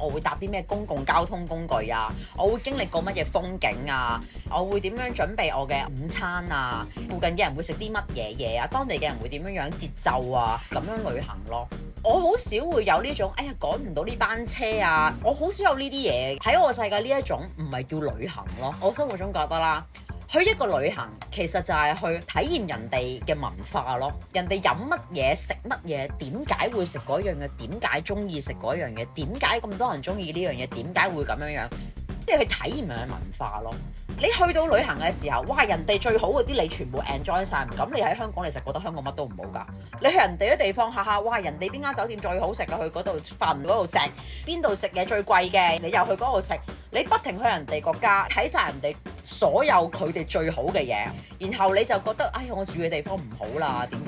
我會搭啲咩公共交通工具啊，我會經歷過乜嘢風景啊，我會點樣準備我嘅午餐啊，附近嘅人會食啲乜嘢嘢啊，當地嘅人會點樣節奏啊，咁樣旅行咯。我好少會有呢種，哎呀趕唔到呢班車啊，我好少有呢啲嘢喺我世界，呢一種唔係叫旅行咯。我生活中覺得啦，去一個旅行其實就係去體驗人哋嘅文化咯，人哋飲乜嘢食乜嘢，點解會食嗰樣嘢，點解中意食嗰樣嘢，點解咁多人中意呢樣嘢，點解會咁樣，即係去體驗人嘅文化咯。你去到旅行嘅時候，哇！人哋最好嗰啲你全部 enjoy 晒，咁你喺香港你實覺得香港乜都唔好㗎。你去人哋啲地方下下，哇！人哋邊間酒店最好食啊，去嗰度瞓嗰度食，邊度食嘢最貴嘅，你又去嗰度食。你不停去人哋國家睇晒人哋所有佢哋最好嘅嘢，然後你就覺得，哎呀，我住嘅地方唔好啦，點。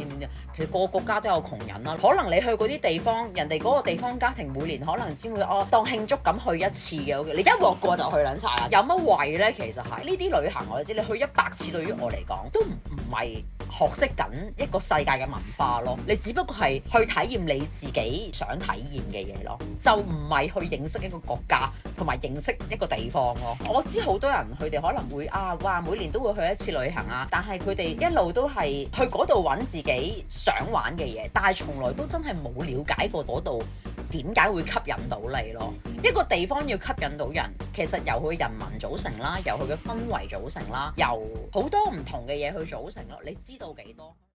其實個個國家都有窮人啦，可能你去嗰啲地方，人哋嗰個地方家庭每年可能先會當慶祝咁去一次嘅，你一鑊過就去撚晒啦，有乜謂呢？其實係呢啲旅行我知，你去100次對於我嚟講都唔係學識緊一個世界嘅文化咯，你只不過係去體驗你自己想體驗嘅嘢咯，就唔係去認識一個國家同埋認識一個地方咯。我知好多人佢哋可能會哇每年都會去一次旅行啊，但係佢哋一路都係去嗰度揾自己想玩嘅嘢，但係從來都真係冇了解過嗰度點解會吸引到你咯。一個地方要吸引到人，其實由佢人民組成啦，由佢嘅氛圍組成啦，由好多唔同嘅嘢去組成咯。你知道幾多？